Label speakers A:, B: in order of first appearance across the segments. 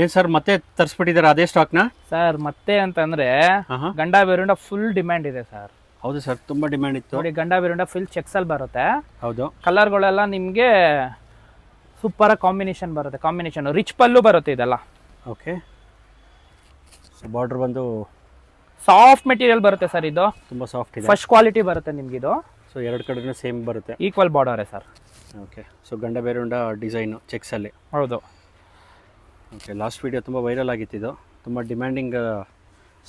A: ಏನು ಸರ್ ಮತ್ತೆ ತರಿಸ್ಬಿಟ್ಟಿದ್ದಾರೆ ಅದೇ ಸ್ಟಾಕ್ನ?
B: ಸರ್ ಮತ್ತೆ ಅಂತಂದ್ರೆ
A: ಹಾಂ
B: ಗಂಡ ಬೆರುಂಡ ಫುಲ್ ಡಿಮ್ಯಾಂಡ್ ಇದೆ ಸರ್.
A: ಹೌದು ಸರ್, ತುಂಬ ಡಿಮ್ಯಾಂಡ್ ಇತ್ತು.
B: ನೋಡಿ ಗಂಡ ಬೆರುಂಡ ಫುಲ್ ಚೆಕ್ಸಲ್ಲಿ ಬರುತ್ತೆ.
A: ಹೌದು.
B: ಕಲರ್ಗಳೆಲ್ಲ ನಿಮಗೆ ಸೂಪರ್ ಕಾಂಬಿನೇಷನ್ ಬರುತ್ತೆ. ಕಾಂಬಿನೇಷನ್ ರಿಚ್ ಪಲ್ಲು ಬರುತ್ತೆ ಇದೆಲ್ಲ.
A: ಓಕೆ. ಸೊ ಬಾರ್ಡರ್ ಬಂದು
B: ಸಾಫ್ಟ್ ಮೆಟೀರಿಯಲ್ ಬರುತ್ತೆ ಸರ್. ಇದು
A: ತುಂಬ ಸಾಫ್ಟ್ ಇದೆ.
B: ಫಸ್ಟ್ ಕ್ವಾಲಿಟಿ ಬರುತ್ತೆ ನಿಮ್ಗೆ. ಇದು
A: ಸೊ ಎರಡು ಕಡೆನೂ ಸೇಮ್ ಬರುತ್ತೆ.
B: ಈಕ್ವಲ್ ಬಾರ್ಡರೇ ಸರ್.
A: ಓಕೆ. ಸೊ ಗಂಡ ಬೇರುಂಡ ಡಿಸೈನು ಚೆಕ್ಸಲ್ಲಿ.
B: ಹೌದು.
A: ಓಕೆ. ಲಾಸ್ಟ್ ವೀಡಿಯೋ ತುಂಬ ವೈರಲ್ ಆಗಿತ್ತು. ಇದು ತುಂಬ ಡಿಮ್ಯಾಂಡಿಂಗ್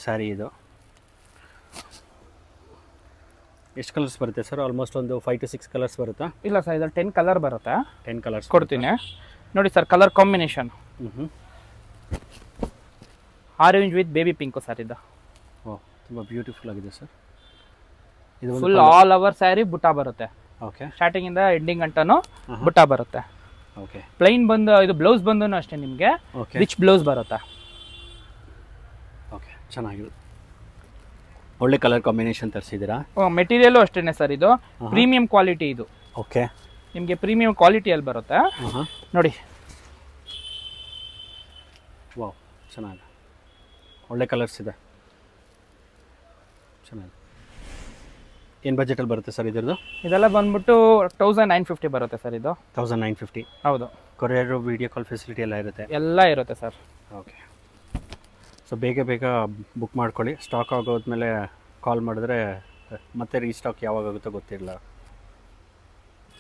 A: ಸ್ಯಾರಿ ಇದು. ಎಷ್ಟು ಕಲರ್ಸ್ ಬರುತ್ತೆ ಸರ್? ಆಲ್ಮೋಸ್ಟ್ ಒಂದು 5 to 6 ಕಲರ್ಸ್ ಬರುತ್ತಾ?
B: ಇಲ್ಲ ಸರ್, ಇದ್ರಲ್ಲಿ 10 ಕಲರ್ ಬರುತ್ತೆ.
A: 10 ಕಲರ್ಸ್
B: ಕೊಡ್ತೀನಿ ನೋಡಿ sir. Colour combination orange with baby pink sir. ಇದು
A: ತುಂಬ ಬ್ಯೂಟಿಫುಲ್ ಆಗಿದೆ ಸರ್. ಇದು
B: ಫುಲ್ ಆಲ್ ಓವರ್ ಸ್ಯಾರಿ ಬುಟ್ಟ ಬರುತ್ತೆ.
A: ಓಕೆ.
B: ಸ್ಟಾರ್ಟಿಂಗ್ ಇಂದ ಎಂಡಿಂಗ್ ಗಂಟನು ಬುಟ್ಟ ಬರುತ್ತೆ.
A: ಓಕೆ.
B: ಪ್ಲೈನ್ ಬಂದು ಇದು ಬ್ಲೌಸ್ ಬಂದು ಅಷ್ಟೇ ನಿಮಗೆ ರಿಚ್ ಬ್ಲೌಸ್ ಬರುತ್ತೆ.
A: ಓಕೆ, ಚೆನ್ನಾಗಿದೆ. ಒಳ್ಳೆ ಕಲರ್ ಕಾಂಬಿನೇಷನ್ ತರಿಸಿದ್ದೀರಾ.
B: ಮೆಟೀರಿಯಲು ಅಷ್ಟೇನೆ ಸರ್. ಇದು ಪ್ರೀಮಿಯಂ ಕ್ವಾಲಿಟಿ. ಇದು
A: ಓಕೆ.
B: ನಿಮಗೆ ಪ್ರೀಮಿಯಂ ಕ್ವಾಲಿಟಿಯಲ್ಲಿ ಬರುತ್ತೆ ನೋಡಿ.
A: ವಾವ್, ಚೆನ್ನಾಗಿದೆ. ಒಳ್ಳೆ ಕಲರ್ಸ್ ಇದೆ, ಚೆನ್ನಾಗಿದೆ. ಏನು ಬಜೆಟಲ್ಲಿ ಬರುತ್ತೆ ಸರ್ ಇದರದ್ದು?
B: ಇದೆಲ್ಲ ಬಂದ್ಬಿಟ್ಟು 1950 ಬರುತ್ತೆ ಸರ್. ಇದು
A: 1950.
B: ಹೌದು.
A: ಕೊರಿಯರ್, ವಿಡಿಯೋ ಕಾಲ್ ಫೆಸಿಲಿಟಿ ಎಲ್ಲ ಇರುತ್ತೆ?
B: ಎಲ್ಲ ಇರುತ್ತೆ ಸರ್.
A: ಓಕೆ. ಸೊ ಬೇಗ ಬುಕ್ ಮಾಡ್ಕೊಳ್ಳಿ. ಸ್ಟಾಕ್ ಆಗೋದ್ಮೇಲೆ ಕಾಲ್ ಮಾಡಿದ್ರೆ ಮತ್ತೆ ರೀಸ್ಟಾಕ್ ಯಾವಾಗ ಆಗುತ್ತೋ ಗೊತ್ತಿರಲ್ಲ.